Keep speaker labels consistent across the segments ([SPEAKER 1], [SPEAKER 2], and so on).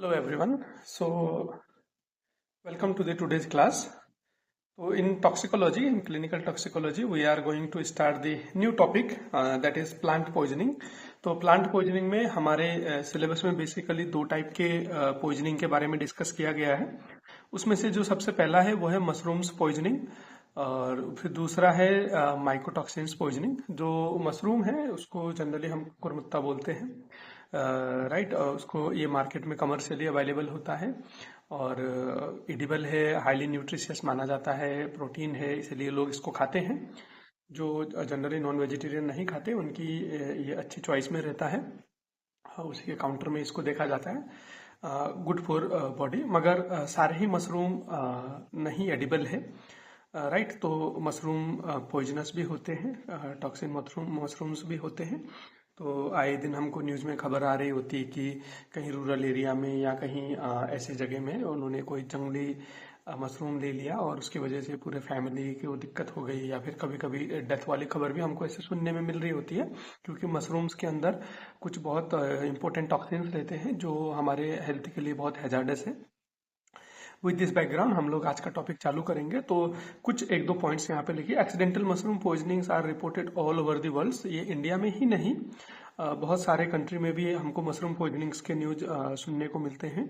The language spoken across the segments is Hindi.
[SPEAKER 1] Hello everyone. Welcome to the today's class. So in toxicology, in clinical toxicology, we are going to start the new topic that is plant poisoning. तो प्लांट पॉइजनिंग में हमारे सिलेबस में बेसिकली दो टाइप के पॉइजनिंग के बारे में डिस्कस किया गया है। उसमें से जो सबसे पहला है वो है मशरूम्स पॉइजनिंग और फिर दूसरा है माइकोटॉक्सिन्स पॉइजनिंग। जो मशरूम है उसको जनरली हम कुरमुत्ता बोलते हैं, राइट। उसको ये मार्केट में कमर्शियली अवेलेबल होता है और एडिबल है, हाईली न्यूट्रिशियस माना जाता है, प्रोटीन है, इसलिए लोग इसको खाते हैं। जो जनरली नॉन वेजिटेरियन नहीं खाते उनकी ये अच्छी चॉइस में रहता है। उसी के काउंटर में इसको देखा जाता है गुड फॉर बॉडी, मगर सारे ही मशरूम नहीं एडिबल है, राइट। तो मशरूम पॉइजनस भी होते हैं, टॉक्सिन मशरूम्स भी होते हैं। तो आए दिन हमको न्यूज़ में खबर आ रही होती है कि कहीं रूरल एरिया में या कहीं ऐसी जगह में उन्होंने कोई जंगली मशरूम ले लिया और उसकी वजह से पूरे फैमिली को दिक्कत हो गई, या फिर कभी कभी डेथ वाली खबर भी हमको ऐसे सुनने में मिल रही होती है, क्योंकि मशरूम्स के अंदर कुछ बहुत इंपॉर्टेंट टॉक्सिन्स रहते हैं जो हमारे हेल्थ के लिए बहुत हैजार्डस है। विद दिस बैकग्राउंड हम लोग आज का टॉपिक चालू करेंगे। तो कुछ एक दो पॉइंट्स यहाँ पे लिखिए। Accidental mushroom poisonings are reported all over the world. ये इंडिया में ही नहीं, बहुत सारे कंट्री में भी हमको मशरूम पॉइजनिंग्स के न्यूज सुनने को मिलते हैं।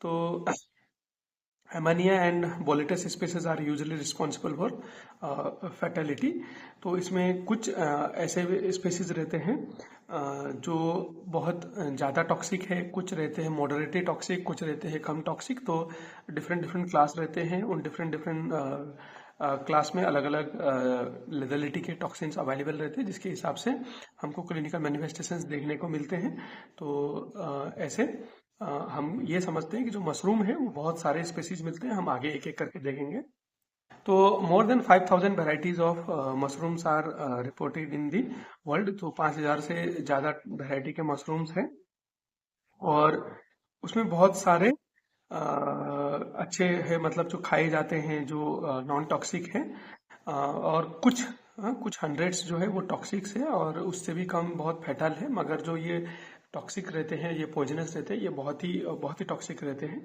[SPEAKER 1] तो Amanita and Boletus species are usually responsible for fatality. तो इसमें कुछ ऐसे स्पीसीज रहते हैं जो बहुत ज़्यादा टॉक्सिक है, कुछ रहते हैं मॉडरेटली टॉक्सिक, कुछ रहते हैं कम टॉक्सिक। तो डिफरेंट डिफरेंट क्लास रहते हैं, उन डिफरेंट क्लास में अलग अलग लेथलिटी के टॉक्सिन्स अवेलेबल रहते हैं, जिसके हिसाब से हमको क्लिनिकल मैनिफेस्टेशंस देखने को मिलते हैं। तो ऐसे हम ये समझते हैं कि जो मशरूम है वो बहुत सारे स्पेसीज मिलते हैं। हम आगे एक एक करके देखेंगे। तो more than 5000 varieties of mushrooms are reported in the world. तो 5000 से ज़्यादा वेराइटी के मशरूम्स हैं और उसमें बहुत सारे अच्छे हैं, मतलब जो खाए जाते हैं, जो नॉन टॉक्सिक है, और कुछ हंड्रेड्स जो है वो टॉक्सिक्स है और उससे भी कम बहुत फैटल है। मगर जो ये टॉक्सिक रहते हैं, ये पॉइजनस रहते हैं, ये बहुत ही टॉक्सिक रहते हैं।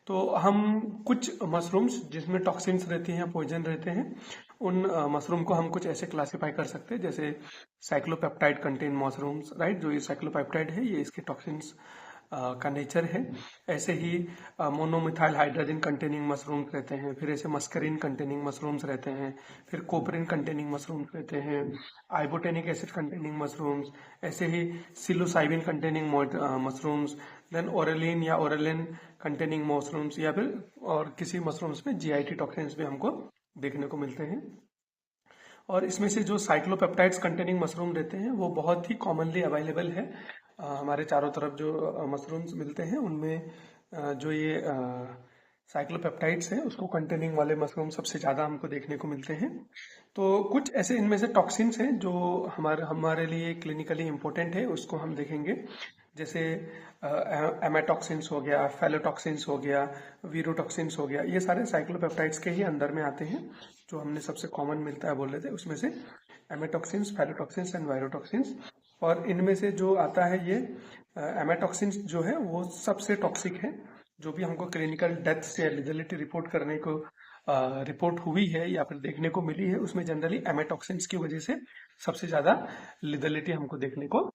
[SPEAKER 1] तो हम कुछ मशरूम्स जिसमें टॉक्सिन्स रहती हैं या पॉइजन रहते हैं, उन मशरूम को हम कुछ ऐसे क्लासिफाई कर सकते हैं, जैसे साइक्लोपेप्टाइड कंटेन मशरूम्स, राइट। जो ये साइक्लोपेप्टाइड है ये इसके टॉक्सिन्स का नेचर है। ऐसे ही मोनोमिथाइल हाइड्रोजन कंटेनिंग मशरूम्स रहते हैं, फिर ऐसे मस्करीन कंटेनिंग मशरूम्स रहते हैं, फिर कोपरिन कंटेनिंग मशरूम्स रहते हैं, आइबोटेनिक एसिड कंटेनिंग मशरूम्स, ऐसे ही सिलोसाइबिन कंटेनिंग मशरूम्स, देन ओरेलिन या ओरेलिन कंटेनिंग मशरूम्स, या फिर और किसी मशरूम्स में जीआईटी टॉक्सिन्स भी हमको देखने को मिलते हैं। और इसमें से जो साइक्लोपेप्टाइड्स कंटेनिंग मशरूम रहते हैं वो बहुत ही कॉमनली अवेलेबल है। हमारे चारों तरफ जो मशरूम्स मिलते हैं उनमें जो ये साइक्लोपेप्टाइड्स हैं उसको कंटेनिंग वाले मशरूम सबसे ज़्यादा हमको देखने को मिलते हैं। तो कुछ ऐसे इनमें से टॉक्सिन्स हैं जो हमारे लिए क्लिनिकली इम्पोर्टेंट है, उसको हम देखेंगे। जैसे एमाटॉक्सिन्स हो गया, फेलोटॉक्सिन्स हो गया, वीरोटॉक्सिन्स हो गया, ये सारे साइक्लोपेप्टाइड्स के ही अंदर में आते हैं। जो हमने सबसे कॉमन मिलता है बोल रहे थे, उसमें से एमाटॉक्सिन्स, फेलोटॉक्सिन्स एंड वायरोटॉक्सिन्स। और इनमें से जो आता है ये एमाटॉक्सिन्स जो है वो सबसे टॉक्सिक है। जो भी हमको क्लिनिकल डेथ से लिथलिटी रिपोर्ट करने को रिपोर्ट हुई है या फिर देखने को मिली है, उसमें जनरली एमाटॉक्सिन्स की वजह से सबसे ज़्यादा लिथलिटी हमको देखने को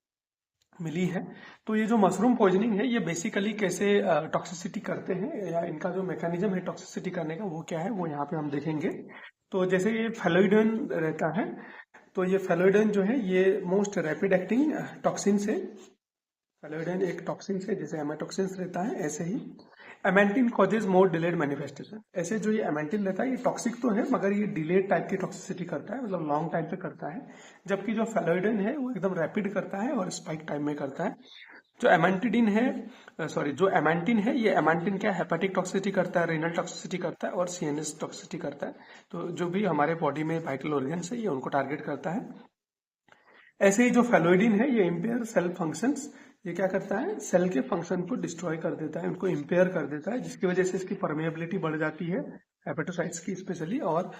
[SPEAKER 1] मिली है। तो ये जो मशरूम पॉइजनिंग है ये बेसिकली कैसे टॉक्सिसिटी करते हैं, या इनका जो मैकेनिज्म है टॉक्सिसिटी करने का वो क्या है, वो यहाँ पे हम देखेंगे। तो जैसे ये फेलोइडन रहता है, तो ये फेलोइडन जो है ये मोस्ट रैपिड एक्टिंग टॉक्सिन है। फेलोइडन एक टॉक्सिन है, जैसे एमाटॉक्सिन्स रहता है ऐसे ही एमेंटिन कॉजेज मोर डिलेड मैनिफेस्टेशन। ऐसे जो ये एमेंटिन रहता है ये टॉक्सिक तो है, मगर ये डिलेड टाइप की टॉक्सिसिटी करता है, मतलब लॉन्ग टाइम पे करता है। जबकि जो फेलोइडन है वो एकदम रैपिड करता है और स्पाइक टाइम में करता है। जो एमेंटिडिन है, जो एमेंटिन है, ये एमेंटिन क्या हेपेटिक टॉक्सिसिटी करता है, रेनल टॉक्सिसिटी करता है और सीएनएस टॉक्सिसिटी करता है। तो जो भी हमारे बॉडी में वाइटल ऑर्गन्स है ये उनको टारगेट करता है। ऐसे ही जो फेलोइडिन है ये इम्पेयर सेल फंक्शंस, ये क्या करता है, सेल के फंक्शन को डिस्ट्रॉय कर देता है, उनको इम्पेयर कर देता है, जिसकी वजह से इसकी परमेबिलिटी बढ़ जाती है हेपेटोसाइट्स की स्पेशली, और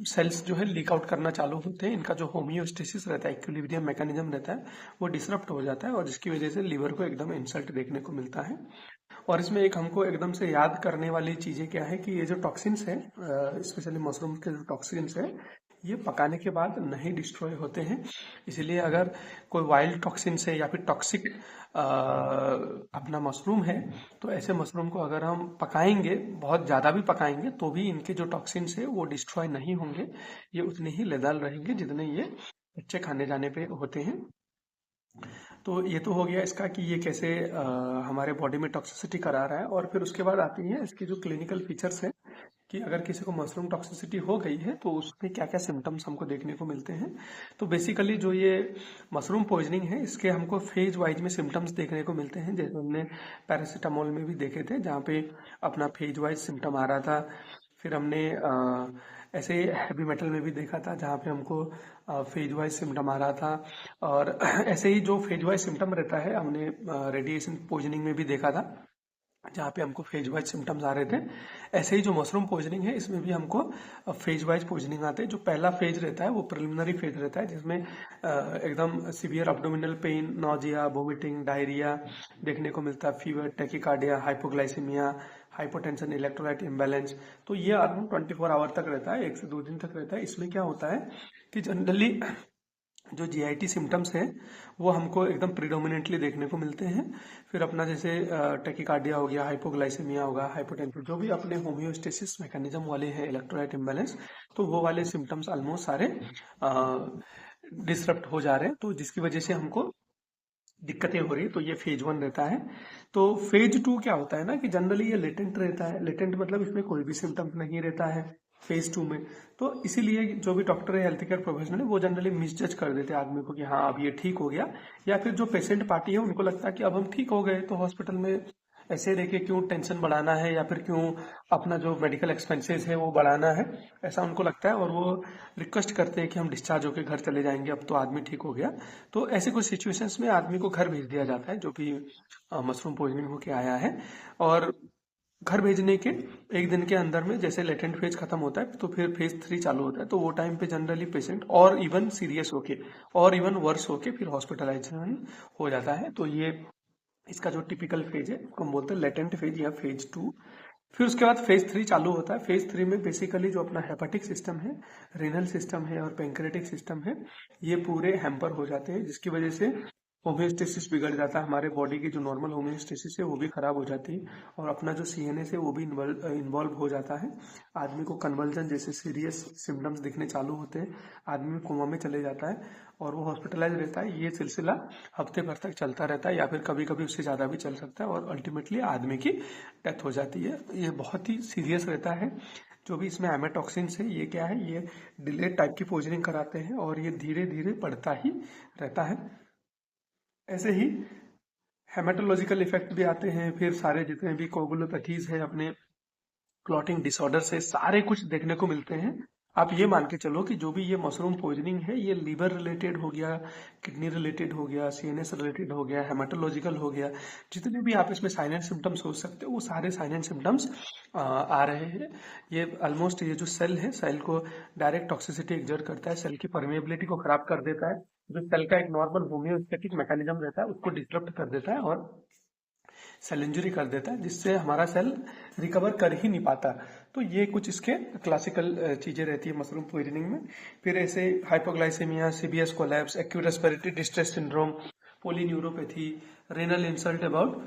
[SPEAKER 1] सेल्स जो है लीक आउट करना चालू होते हैं। इनका जो होमियोस्टेसिस रहता है, इक्विलिब्रियम मैकेनिज्म रहता है, वो डिसरप्ट हो जाता है और जिसकी वजह से लीवर को एकदम इंसल्ट देखने को मिलता है। और इसमें एक हमको एकदम से याद करने वाली चीजें क्या है कि ये जो टॉक्सिन्स है, स्पेशली मशरूम के जो टॉक्सिन्स है, ये पकाने के बाद नहीं डिस्ट्रॉय होते हैं। इसीलिए अगर कोई वाइल्ड टॉक्सिन है या फिर टॉक्सिक अपना मशरूम है, तो ऐसे मशरूम को अगर हम पकाएंगे, बहुत ज़्यादा भी पकाएंगे, तो भी इनके जो टॉक्सिन्स है वो डिस्ट्रॉय नहीं होंगे। ये उतने ही लेदाल रहेंगे जितने ये अच्छे खाने जाने पे होते हैं। तो ये तो हो गया इसका कि ये कैसे हमारे बॉडी में टॉक्सिसिटी करा रहा है। और फिर उसके बाद आती है इसकी जो क्लिनिकल फीचर्स है कि अगर किसी को मशरूम टॉक्सिसिटी हो गई है तो उसमें क्या क्या सिम्टम्स हमको देखने को मिलते हैं। तो बेसिकली जो ये मशरूम पॉइजनिंग है, इसके हमको फेज वाइज में सिम्टम्स देखने को मिलते हैं, जैसे हमने पैरासीटामोल में भी देखे थे, जहाँ पे अपना फेज वाइज सिम्टम आ रहा था। फिर हमने ऐसे हैवी मेटल में भी देखा था, जहाँ पे हमको फेज वाइज सिम्टम आ रहा था। और ऐसे ही जो फेज वाइज सिम्टम रहता है, हमने रेडिएशन पॉइजनिंग में भी देखा था, जहाँ पे हमको फेज वाइज सिम्टम्स आ रहे थे। ऐसे ही जो मशरूम पॉइजनिंग है, इसमें भी हमको फेज वाइज पॉइजनिंग आते हैं। जो पहला फेज रहता है वो प्रिलिमिनरी फेज रहता है, जिसमें एकदम severe abdominal pain, nausea, vomiting, diarrhoea देखने को मिलता है, fever, tachycardia, hypoglycaemia, hypotension, electrolyte imbalance. तो ये अराउंड 24 आवर तक रहता है, 1 से 2 दिन तक रहता है। इसमें क्या होता है कि जनरली जो जीआईटी सिम्टम्स हैं वो हमको एकदम प्रीडोमिनेंटली देखने को मिलते हैं। फिर अपना जैसे टेकिकार्डिया हो गया, हाइपोग्लाइसेमिया होगा, हाइपोटेंशन, जो भी अपने होम्योस्टेसिस मैकेनिज्म वाले हैं, इलेक्ट्रोलाइट इम्बैलेंस, तो वो वाले सिम्टम्स ऑलमोस्ट सारे डिसरप्ट हो जा रहे हैं, तो जिसकी वजह से हमको दिक्कतें हो रही है। तो ये फेज 1 रहता है। तो फेज 2 क्या होता है ना कि जनरली ये लेटेंट रहता है। लेटेंट मतलब इसमें कोई भी सिम्टम्स नहीं रहता है फेज 2 में। तो इसीलिए जो भी डॉक्टर है, हेल्थ केयर प्रोफेशनल है, वो जनरली मिसजज कर देते हैं आदमी को कि हाँ अब ये ठीक हो गया, या फिर जो पेशेंट पार्टी है उनको लगता है कि अब हम ठीक हो गए, तो हॉस्पिटल में ऐसे रह के क्यों टेंशन बढ़ाना है, या फिर क्यों अपना जो मेडिकल एक्सपेंसेस है वो बढ़ाना है, ऐसा उनको लगता है। और वो रिक्वेस्ट करते हैं कि हम डिस्चार्ज होकर घर चले जाएंगे, अब तो आदमी ठीक हो गया। तो ऐसे कुछ सिचुएशंस में आदमी को घर भेज दिया जाता है, जो भी मशरूम पॉइजनिंग होके आया है। और घर भेजने के 1 दिन के अंदर में जैसे लेटेंट फेज खत्म होता है, तो फिर फेज 3 चालू होता है। तो वो टाइम पे जनरली पेशेंट और इवन सीरियस होके और इवन वर्स होके फिर हॉस्पिटलाइजेशन हो जाता है। तो ये इसका जो टिपिकल फेज है उसको हम बोलते हैं लेटेंट फेज या फेज 2। फिर उसके बाद फेज 3 चालू होता है। फेज 3 में बेसिकली जो अपना हेपेटिक सिस्टम है, रेनल सिस्टम है और पेंक्रेटिक सिस्टम है, ये पूरे हैम्पर हो जाते हैं, जिसकी वजह से होम्योस्टेसिस बिगड़ जाता है। हमारे बॉडी की जो नॉर्मल होम्योस्टेसिस है वो भी खराब हो जाती है, और अपना जो सीएनएस है वो भी इन्वॉल्व हो जाता है। आदमी को कन्वर्जन जैसे सीरियस सिम्टम्स दिखने चालू होते हैं, आदमी कोमा में चले जाता है और वो हॉस्पिटलाइज रहता है। ये सिलसिला हफ्ते भर तक चलता रहता है, या फिर कभी कभी उससे ज़्यादा भी चल सकता है, और अल्टीमेटली आदमी की डेथ हो जाती है। ये बहुत ही सीरियस रहता है। जो भी इसमें एमेटॉक्सिन्स है, ये क्या है, ये डिलेड टाइप की पॉइजनिंग कराते हैं, और ये धीरे धीरे बढ़ता ही रहता है। ऐसे ही हेमेटोलॉजिकल इफेक्ट भी आते हैं। फिर सारे जितने भी कोगुलोपैथीज है, अपने क्लॉटिंग डिसऑर्डर है, सारे कुछ देखने को मिलते हैं। आप ये मान के चलो कि जो भी ये मशरूम पॉइजनिंग है, ये लीवर रिलेटेड हो गया, किडनी रिलेटेड हो गया, सीएनएस रिलेटेड हो गया, हेमेटोलॉजिकल हो गया, जितने भी आप इसमें साइलेंट सिम्टम्स हो सकते हो, वो सारे साइलेंट सिम्टम्स आ रहे हैं। ये ऑलमोस्ट ये जो सेल है, सेल को डायरेक्ट टॉक्सिसिटी एक्सर्ट करता है, सेल की परमेबिलिटी को खराब कर देता है। जो सेल का एक नॉर्मल होम्योस्टेटिक मैकेनिज्म रहता है उसको डिस्टर्ब कर देता है, और सेल इंजरी कर देता है, जिससे हमारा सेल रिकवर कर ही नहीं पाता। तो ये कुछ इसके क्लासिकल चीजें रहती है मशरूम पॉइजनिंग में। फिर ऐसे hypoglycaemia, CBS collapse, acute respiratory distress syndrome, polyneuropathy, renal insult, about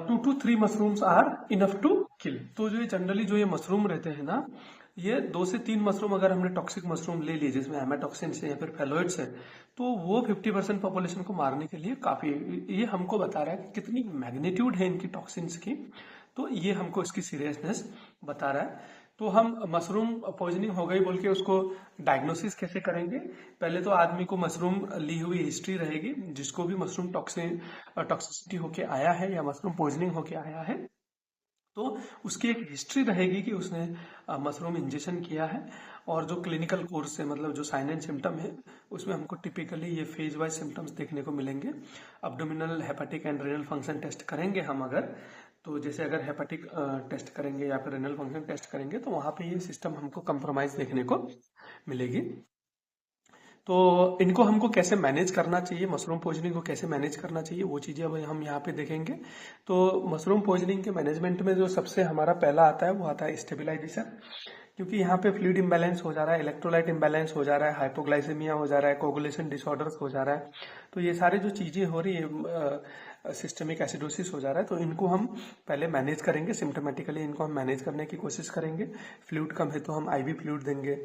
[SPEAKER 1] 2 to 3 mushrooms are enough to kill. तो जो जनरली जो ये मशरूम रहते हैं ना, ये 2 से 3 मशरूम अगर हमने टॉक्सिक मशरूम ले लिए जिसमें हेमेटॉक्सिन है या फिर फेलोइड्स है, तो वो 50% पॉपुलेशन को मारने के लिए काफी। ये हमको बता रहा है कि कितनी मैग्नीट्यूड है इनकी टॉक्सिन्स की। तो ये हमको इसकी सीरियसनेस बता रहा है। तो हम मशरूम पॉइजनिंग हो गई बोल के उसको डायग्नोसिस कैसे करेंगे? पहले तो आदमी को मशरूम ली हुई हिस्ट्री रहेगी, जिसको भी मशरूम टॉक्सिसिटी होके आया है या मशरूम पॉइजनिंग होके आया है, तो उसकी एक हिस्ट्री रहेगी कि उसने मशरूम इंजेक्शन किया है। और जो क्लिनिकल कोर्स है, मतलब जो साइन एंड सिम्टम है, उसमें हमको टिपिकली ये फेज वाइज सिम्टम्स देखने को मिलेंगे। Abdominal, hepatic and renal function test करेंगे हम अगर, तो जैसे अगर हेपेटिक टेस्ट करेंगे या फिर रेनल फंक्शन टेस्ट करेंगे, तो वहाँ पे ये सिस्टम हमको कंप्रोमाइज देखने को मिलेगी। तो इनको हमको कैसे मैनेज करना चाहिए, मशरूम पॉइजनिंग को कैसे मैनेज करना चाहिए, वो चीज़ें अब हम यहाँ पे देखेंगे। तो मशरूम पॉइजनिंग के मैनेजमेंट में जो सबसे हमारा पहला आता है वो आता है स्टेबिलाईजेशन। क्योंकि यहाँ पे फ्लूइड इम्बैलेंस हो जा रहा है, इलेक्ट्रोलाइट इम्बैलेंस हो जा रहा है, हाइपोग्लाइसेमिया हो जा रहा है, कोगुलेशन डिसऑर्डर्स हो जा रहा है। तो ये सारी जो चीज़ें हो रही है, सिस्टमिक एसिडोसिस हो जा रहा है, तो इनको हम पहले मैनेज करेंगे। सिम्टोमेटिकली इनको हम मैनेज करने की कोशिश करेंगे। फ्लूइड कम है तो हम आईवी फ्लूइड देंगे।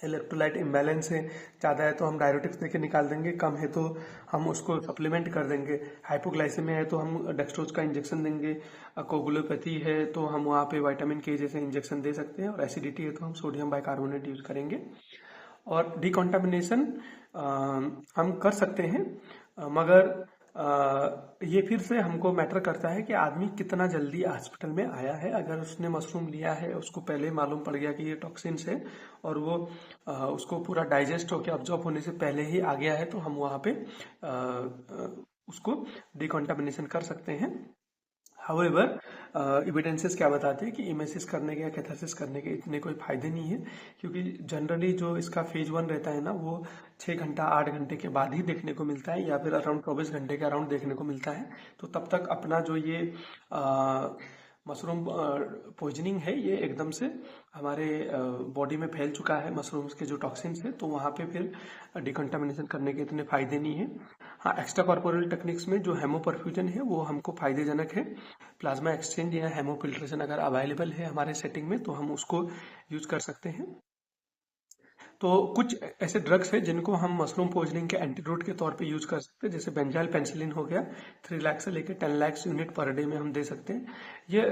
[SPEAKER 1] इलेक्ट्रोलाइट इम्बैलेंस है, ज़्यादा है तो हम डायरेटिक्स देके निकाल देंगे, कम है तो हम उसको सप्लीमेंट कर देंगे। हाइपोग्लाइसेमिया है तो हम डेक्सट्रोज का इंजेक्शन देंगे। कोगुलोपैथी है तो हम वहाँ पे विटामिन के जैसे इंजेक्शन दे सकते हैं। और एसिडिटी है तो हम सोडियम बाइकार्बोनेट यूज करेंगे। और डिकॉन्टामिनेशन हम कर सकते हैं, मगर ये फिर से हमको मैटर करता है कि आदमी कितना जल्दी हॉस्पिटल में आया है। अगर उसने मशरूम लिया है, उसको पहले मालूम पड़ गया कि ये टॉक्सिन्स है और वो उसको पूरा डाइजेस्ट होकर ऑब्जॉर्ब होने से पहले ही आ गया है, तो हम वहाँ पे उसको डिकॉन्टामिनेशन कर सकते हैं। हाउएवर एविडेंसेस क्या बताते हैं कि इमेसिस करने के या कैथारसिस करने के इतने कोई फायदे नहीं है, क्योंकि जनरली जो इसका फेज 1 रहता है ना, वो 6 घंटा 8 घंटे के बाद ही देखने को मिलता है, या फिर अराउंड 24 घंटे के अराउंड देखने को मिलता है। तो तब तक अपना जो ये मशरूम पॉइजनिंग है ये एकदम से हमारे बॉडी में फैल चुका है, मशरूम्स के जो टॉक्सिन्स है, तो वहाँ पे फिर डिकंटामिनेशन करने के इतने फायदे नहीं है। हाँ, एक्स्ट्रा कॉर्पोरल टेक्निक्स में जो हेमोपरफ्यूजन है वो हमको फायदेजनक है। प्लाज्मा एक्सचेंज या हेमोफिल्ट्रेशन अगर अवेलेबल है हमारे सेटिंग में तो हम उसको यूज कर सकते हैं। तो कुछ ऐसे ड्रग्स हैं जिनको हम मशरूम पॉइजनिंग के एंटीडोट के तौर पे यूज कर सकते हैं, जैसे बेंजाइल पेनिसिलिन हो गया, 3 लाख से लेकर 10 लाख यूनिट पर डे में हम दे सकते हैं। ये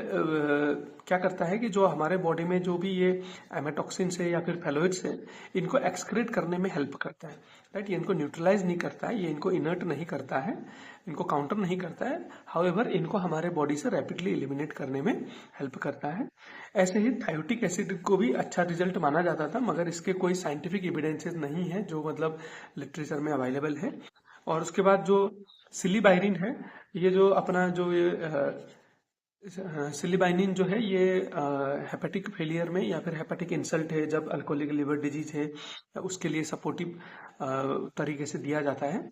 [SPEAKER 1] क्या करता है कि जो हमारे बॉडी में जो भी ये एमेटॉक्सिन्स है या फिर फेलोइड्स है, इनको एक्सक्रीट करने में हेल्प करता है। राइट, ये इनको न्यूट्रलाइज नहीं करता है, ये इनको इनर्ट नहीं करता है, इनको काउंटर नहीं करता है। हाउएवर इनको हमारे बॉडी से रैपिडली एलिमिनेट करने में हेल्प करता है। ऐसे ही थायोटिक एसिड को भी अच्छा रिजल्ट माना जाता था, मगर इसके कोई साइंटिफिक एविडेंसेस नहीं है जो मतलब लिटरेचर में अवेलेबल है। और उसके बाद जो सिलिबाइरिन है, ये जो अपना जो ये सिलिबाइनिन जो है ये हेपेटिक फेलियर में या फिर हेपेटिक इंसल्ट है, जब अल्कोहलिक लिवर डिजीज है, उसके लिए सपोर्टिव तरीके से दिया जाता है।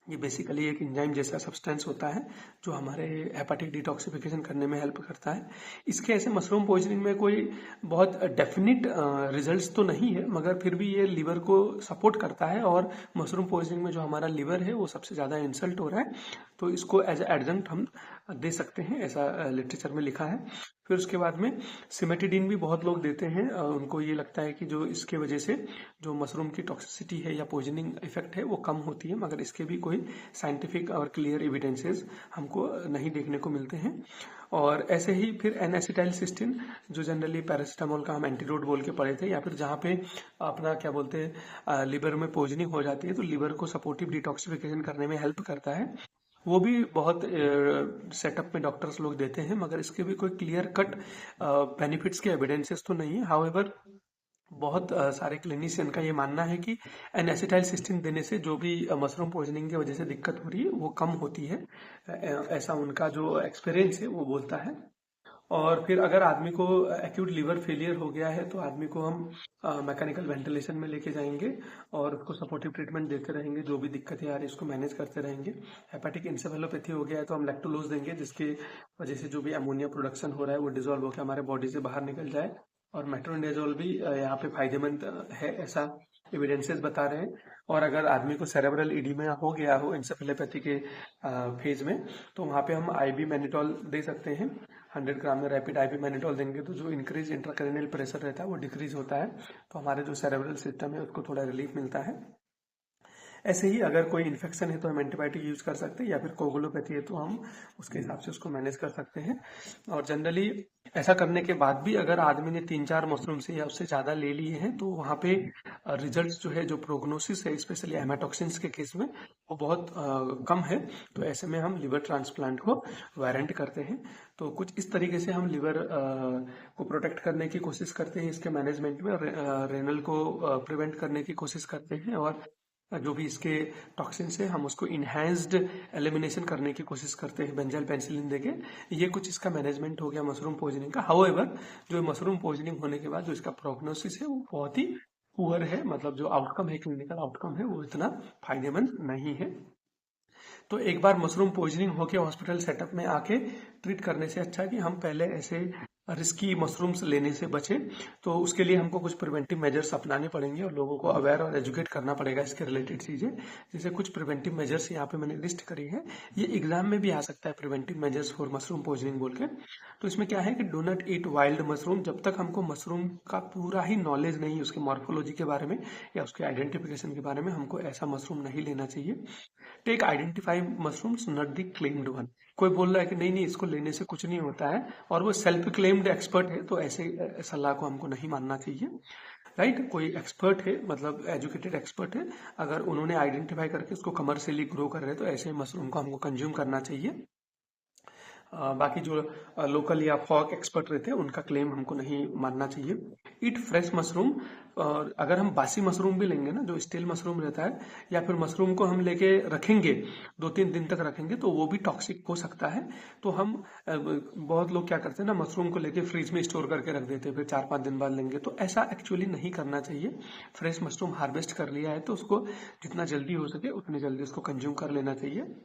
[SPEAKER 1] ये बेसिकली एक एंजाइम जैसा सब्सटेंस होता है जो हमारे हेपेटिक डिटॉक्सिफिकेशन करने में हेल्प करता है। इसके ऐसे मशरूम पॉइजनिंग में कोई बहुत डेफिनिट रिजल्ट्स तो नहीं है, मगर फिर भी ये लिवर को सपोर्ट करता है। और मशरूम पॉइजनिंग में जो हमारा लिवर है वो सबसे ज़्यादा इंसल्ट हो रहा है, तो इसको एज एडजंक्ट हम दे सकते हैं, ऐसा लिटरेचर में लिखा है। फिर उसके बाद में सिमेटिडिन भी बहुत लोग देते हैं, उनको ये लगता है कि जो इसके वजह से जो मशरूम की टॉक्सिसिटी है या पॉइजनिंग इफेक्ट है वो कम होती है, मगर इसके भी कोई साइंटिफिक और क्लियर एविडेंसेस हमको नहीं देखने को मिलते हैं। और ऐसे ही फिर N-एसिटाइलसिस्टीन, जो जनरली पैरासीटामोल का हम एंटीडोट बोल के पढ़े थे, या फिर जहाँ पे अपना क्या बोलते हैं लिवर में पॉइजनिंग हो जाती है तो लिवर को सपोर्टिव डिटॉक्सिफिकेशन करने में हेल्प करता है, वो भी बहुत सेटअप में डॉक्टर्स लोग देते हैं, मगर इसके भी कोई क्लियर कट बेनिफिट्स के एविडेंसेस तो नहीं है। हाउएवर बहुत सारे क्लिनिशियन का ये मानना है कि N-एसिटाइलसिस्टीन देने से जो भी मशरूम पॉइजनिंग की वजह से दिक्कत हो रही है वो कम होती है, ऐसा उनका जो एक्सपीरियंस है वो बोलता है। और फिर अगर आदमी को एक्यूट लिवर फेलियर हो गया है तो आदमी को हम मैकेनिकल वेंटिलेशन में लेके जाएंगे और उसको सपोर्टिव ट्रीटमेंट देते रहेंगे, जो भी दिक्कतें आ रही है उसको मैनेज करते रहेंगे। हेपेटिक इंसेफेलोपैथी हो गया है तो हम लैक्टोलोज देंगे, जिसकी वजह से जो भी अमोनिया प्रोडक्शन हो रहा है वो डिजोल्व होकर हमारे बॉडी से बाहर निकल जाए। और मेट्रोनिडाजोल भी यहाँ पे फायदेमंद है, ऐसा एविडेंसेस बता रहे हैं। और अगर आदमी को सेरेब्रल इडीमा हो गया हो इंसेफेलोपैथी के फेज में, तो वहाँ पे हम आईवी मैनिटोल दे सकते हैं। 100 ग्राम में रैपिड आईवी मैनिटोल देंगे तो जो इंक्रीज इंट्राक्रैनियल प्रेशर रहता है वो डिक्रीज होता है, तो हमारे जो सेरेब्रल सिस्टम है उसको थोड़ा रिलीफ मिलता है। ऐसे ही अगर कोई इन्फेक्शन है तो हम एंटीबायोटिक यूज कर सकते हैं, या फिर कोगुलोपैथी है तो हम उसके हिसाब से उसको मैनेज कर सकते हैं। और जनरली ऐसा करने के बाद भी अगर आदमी ने 3-4 मशरूम से या उससे ज़्यादा ले लिए हैं तो वहाँ पे रिजल्ट्स जो है, जो प्रोग्नोसिस है स्पेशली हेमाटॉक्सिन्स के केस में, वो बहुत कम है। तो ऐसे में हम लिवर ट्रांसप्लांट को वारंट करते हैं। तो कुछ इस तरीके से हम लिवर को प्रोटेक्ट करने की कोशिश करते हैं इसके मैनेजमेंट में, रेनल को प्रिवेंट करने की कोशिश करते हैं, और जो भी इसके टॉक्सिन्स है हम उसको इनहेंस्ड एलिमिनेशन करने की कोशिश करते हैं बेंजाइल पेनिसिलिन देके। ये कुछ इसका मैनेजमेंट हो गया मशरूम पॉइजनिंग का। हाउएवर जो मशरूम पॉइजनिंग होने के बाद जो इसका प्रोग्नोसिस है वो बहुत ही पुअर है, मतलब जो आउटकम है, क्लिनिकल आउटकम है, वो इतना फायदेमंद नहीं है। तो एक बार मशरूम पॉइजनिंग होके हॉस्पिटल सेटअप में आके ट्रीट करने से अच्छा है कि हम पहले ऐसे रिस्की मशरूम्स लेने से बचें। तो उसके लिए हमको कुछ प्रिवेंटिव मेजर्स अपनाने पड़ेंगे और लोगों को अवेयर और एजुकेट करना पड़ेगा इसके रिलेटेड चीज़ें। जैसे कुछ प्रिवेंटिव मेजर्स यहाँ पे मैंने लिस्ट करी है, ये एग्जाम में भी आ सकता है, preventive measures for mushroom poisoning बोल के। तो इसमें क्या है कि do not eat wild mushroom. जब तक हमको मशरूम का पूरा ही नॉलेज नहीं, उसके मॉर्फोलॉजी के बारे में या उसके आइडेंटिफिकेशन के बारे में, हमको ऐसा मशरूम नहीं लेना चाहिए। Take identify mushrooms not the claimed one. कोई बोल रहा है कि नहीं नहीं इसको लेने से कुछ नहीं होता है और वो सेल्फ क्लेम्ड एक्सपर्ट है, तो ऐसे सलाह को हमको नहीं मानना चाहिए। राइट, कोई एक्सपर्ट है, मतलब एजुकेटेड एक्सपर्ट है, अगर उन्होंने आइडेंटिफाई करके उसको कमर्शियली ग्रो कर रहे हैं तो ऐसे मशरूम को हमको कंज्यूम करना चाहिए। बाकी जो लोकल या फॉक एक्सपर्ट रहते हैं उनका क्लेम हमको नहीं मानना चाहिए। ईट फ्रेश मशरूम। और अगर हम बासी मशरूम भी लेंगे ना, जो स्टील मशरूम रहता है, या फिर मशरूम को हम लेके रखेंगे 2-3 दिन तक रखेंगे तो वो भी टॉक्सिक हो सकता है। तो हम बहुत लोग क्या करते हैं ना, मशरूम को लेके फ्रिज में स्टोर करके रख देते हैं, फिर 4-5 दिन बाद लेंगे, तो ऐसा एक्चुअली नहीं करना चाहिए। फ्रेश मशरूम हार्वेस्ट कर लिया है तो उसको जितना जल्दी हो सके उतनी जल्दी उसको कंज्यूम कर लेना चाहिए।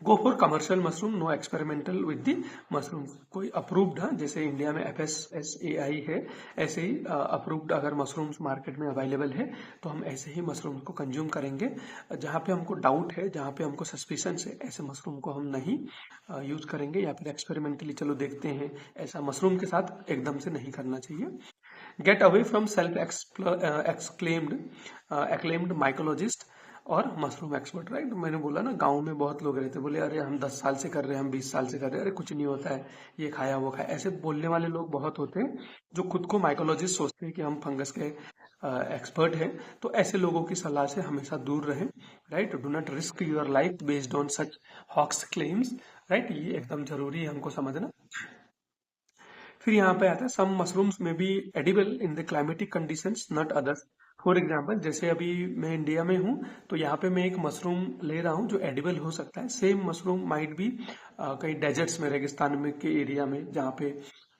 [SPEAKER 1] Go for commercial mushroom, no experimental with the mushroom. कोई अप्रूव्ड है, जैसे इंडिया में FSSAI है, ऐसे ही अप्रूव्ड अगर मशरूम्स मार्केट में अवेलेबल है तो हम ऐसे ही मशरूम को कंज्यूम करेंगे। जहाँ पे हमको डाउट है, जहाँ पे हमको सस्पिशन है, ऐसे मशरूम को हम नहीं यूज करेंगे, या फिर एक्सपेरिमेंटली चलो देखते हैं, ऐसा मशरूम के साथ एकदम से नहीं करना चाहिए। Get away from self acclaimed mycologist और मशरूम एक्सपर्ट। राइट, मैंने बोला ना, गांव में बहुत लोग रहते, बोले अरे हम 10 साल से कर रहे हैं, हम 20 साल से कर रहे हैं, अरे कुछ नहीं होता है, ये खाया वो खाया, ऐसे बोलने वाले लोग बहुत होते हैं जो खुद को माइकोलॉजिस्ट सोचते हैं कि हम फंगस के एक्सपर्ट हैं। तो ऐसे लोगों की सलाह से हमेशा दूर रहें। Right, do not risk your life based on such hoax claims. Right, ये एकदम जरूरी है हमको समझना। फिर यहाँ पे आता है सम मशरूम्स में be edible in the climatic conditions not others. For example, जैसे अभी मैं इंडिया में हूँ तो यहाँ पे मैं एक मशरूम ले रहा हूँ जो एडिबल हो सकता है। सेम मशरूम माइट बी कहीं डेजर्ट्स में, रेगिस्तान में के एरिया में, जहाँ पे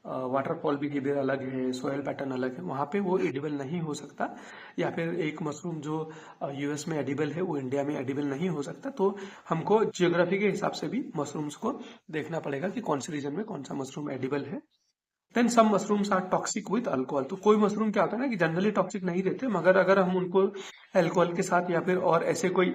[SPEAKER 1] वाटरफॉल बिहेवियर अलग है, सोयल पैटर्न अलग है, वहाँ पे वो एडिबल नहीं हो सकता। या फिर एक मशरूम जो US में एडिबल है वो इंडिया में एडिबल नहीं हो सकता। तो हमको जियोग्राफी के हिसाब से भी मशरूम्स को देखना पड़ेगा कि कौन से रीजन में कौन सा मशरूम एडिबल है। Then some mushrooms are toxic with alcohol. तो कोई मशरूम क्या होता है ना कि जनरली टॉक्सिक नहीं रहते, मगर अगर हम उनको अल्कोहल के साथ या फिर और ऐसे कोई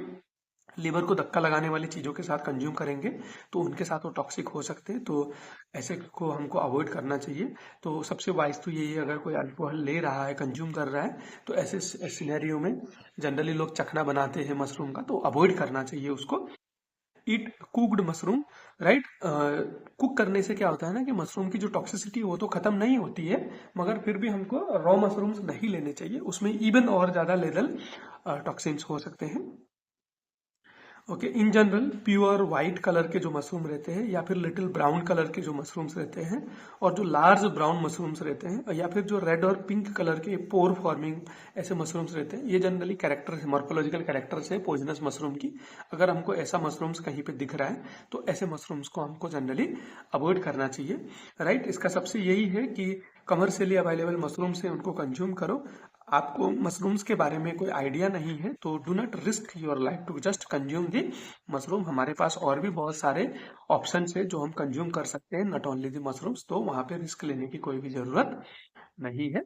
[SPEAKER 1] लीवर को धक्का लगाने वाली चीज़ों के साथ कंज्यूम करेंगे तो उनके साथ वो टॉक्सिक हो सकते हैं। तो ऐसे को हमको अवॉइड करना चाहिए। तो सबसे वाइज तो यही है, अगर कोई अल्कोहल ले रहा है, कंज्यूम कर रहा है, तो ऐसे सिनेरियो में जनरली लोग चखना बनाते हैं मशरूम का, तो अवॉइड करना चाहिए उसको। ईट कुक्ड मशरूम। राइट, कुक करने से क्या होता है ना कि मशरूम की जो टॉक्सिसिटी वो तो खत्म नहीं होती है, मगर फिर भी हमको रॉ मशरूम्स नहीं लेने चाहिए, उसमें इवन और ज्यादा लेवल टॉक्सिन्स हो सकते हैं। Okay, in general pure white colour के जो मशरूम रहते हैं, या फिर लिटिल ब्राउन कलर के जो मशरूम्स रहते हैं, और जो लार्ज ब्राउन मशरूम्स रहते हैं, या फिर जो रेड और पिंक कलर के पोर फॉर्मिंग ऐसे मशरूम्स रहते हैं, ये जनरली कैरेक्टर मॉर्फोलॉजिकल कैरेक्टर्स है पॉइजनस मशरूम की। अगर हमको ऐसा मशरूम्स कहीं पे दिख रहा है तो ऐसे मशरूम्स को हमको जनरली अवॉइड करना चाहिए। राइट, इसका सबसे यही है कि कमर्शियली अवेलेबल मशरूम से उनको कंज्यूम करो। आपको मशरूम्स के बारे में कोई आइडिया नहीं है तो do not risk your life to just consume the mushroom. हमारे पास और भी बहुत सारे ऑप्शन है जो हम कंज्यूम कर सकते हैं, नॉट ओनली दी मशरूम्स, तो वहां पे रिस्क लेने की कोई भी जरूरत नहीं है।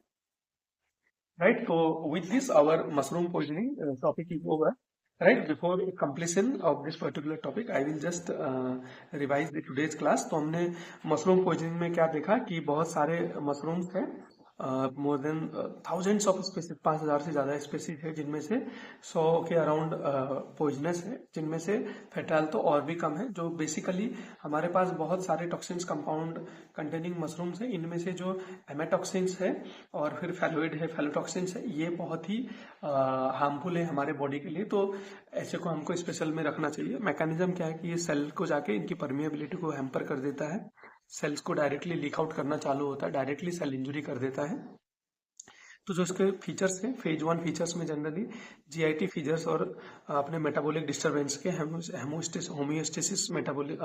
[SPEAKER 1] राइट, तो with this our mushroom poisoning topic is over. Right, before completion of this particular topic I will just revise the today's class. तो हमने मशरूम पॉइजनिंग में क्या देखा कि बहुत सारे मशरूम्स हैं, more than thousands of species, 5,000 से ज्यादा स्पीसीज है, जिनमें से 100 के अराउंड पॉइजनस है, जिनमें से फेटाइल तो और भी कम है। जो बेसिकली हमारे पास बहुत सारे टॉक्सिन्स कंपाउंड कंटेनिंग मशरूम्स है, इनमें से जो एमेटॉक्सिन्स है और फिर फैलोइड है, फैलोटॉक्सिन्स है, ये बहुत ही हार्मफुल है हमारे बॉडी के लिए। तो ऐसे को हमको स्पेशल में रखना चाहिए। मैकेनिज्म क्या है कि ये सेल को जाके इनकी परमिएबिलिटी को हैम्पर कर देता है, सेल्स को डायरेक्टली लीक आउट करना चालू होता है, डायरेक्टली सेल इंजुरी कर देता है। तो जो इसके फीचर्स हैं, फेज 1 फीचर्स में जनरली GIT फीचर्स और अपने मेटाबॉलिक डिस्टर्बेंस के होमियोस्टेसिस मेटाबॉलिक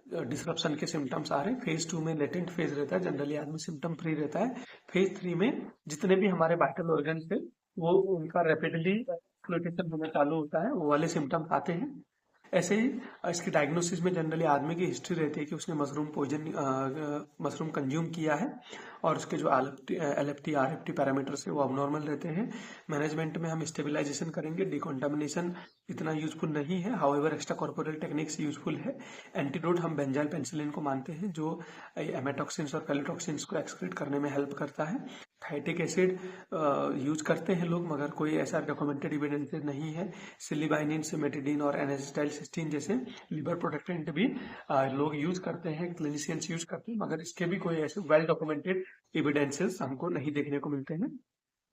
[SPEAKER 1] डिसरप्शन के सिम्टम्स आ रहे हैं। फेज 2 में लेटेंट फेज रहता है, जनरली आदमी सिम्टम फ्री रहता है। फेज 3 में जितने भी हमारे वाइटल ऑर्गन थे वो उनका रैपिडली फ्लोटेशन होना चालू होता है, वो वाले सिम्टम्स आते हैं। ऐसे ही इसकी डायग्नोसिस में जनरली आदमी की हिस्ट्री रहती है कि उसने मशरूम कंज्यूम किया है और उसके जो LFT RFT पैरामीटर्स है वो अबनॉर्मल रहते हैं। मैनेजमेंट में हम स्टेबलाइजेशन करेंगे, डिकॉन्टामिनेशन इतना यूजफुल नहीं है, however extra corporal techniques useful है। एंटीडोट हम बेंजाइल पेनिसिलिन को मानते हैं जो एमेटॉक्सिन्स और पेलिटॉक्सिन्स को एक्सक्रीट करने में हेल्प करता है। थाइटिक एसिड यूज करते हैं लोग, मगर कोई ऐसा डॉक्यूमेंटेड एविडेंस नहीं है। सिलिबाइनिन, सिमेटिडिन और एनासिटाइलसिस्टीन जैसे लिवर प्रोटेक्टेंट भी लोग यूज करते हैं, क्लिनिशियंस यूज करते हैं, मगर इसके भी कोई ऐसे वेल डॉक्यूमेंटेड एविडेंसेस हमको नहीं देखने को मिलते हैं।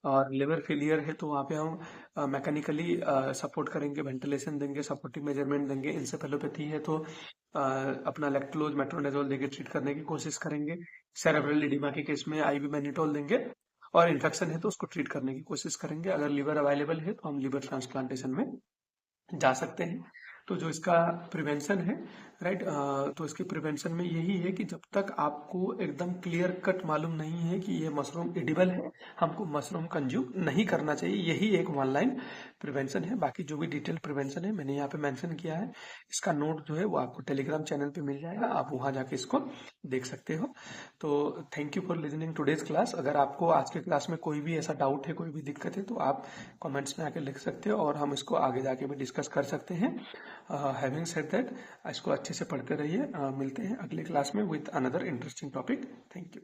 [SPEAKER 1] और लिवर फेलियर है तो वहाँ पे हम मैकेनिकली सपोर्ट करेंगे, वेंटिलेशन देंगे, सपोर्टिव मेजरमेंट देंगे। इंसेफेलोपैथी है तो अपना लैक्टोलोज मेट्रोनेजोल देके ट्रीट करने की कोशिश करेंगे। सेरेब्रल एडिमा के केस में IV मैनिटोल देंगे, और इन्फेक्शन है तो उसको ट्रीट करने की कोशिश करेंगे। अगर लिवर अवेलेबल है तो हम लिवर ट्रांसप्लांटेशन में जा सकते हैं। तो जो इसका प्रिवेंशन है, राइट, तो इसके प्रिवेंशन में यही है कि जब तक आपको एकदम क्लियर कट मालूम नहीं है कि ये मशरूम एडिबल है, हमको मशरूम कंज्यूम नहीं करना चाहिए। यही एक वन लाइन प्रिवेंशन है। बाकी जो भी डिटेल प्रिवेंशन है मैंने यहाँ पे मेंशन किया है। इसका नोट जो है वो आपको टेलीग्राम चैनल पे मिल जाएगा, आप वहाँ जाके इसको देख सकते हो। तो thank you for listening today's class. अगर आपको आज के क्लास में कोई भी ऐसा डाउट है, कोई भी दिक्कत है, तो आप कमेंट्स में आके लिख सकते हो और हम इसको आगे जाके भी डिस्कस कर सकते हैं। हैविंग सेड दैट, इसको अच्छे से पढ़ते रहिए। मिलते हैं अगले क्लास में with another interesting topic. Thank you.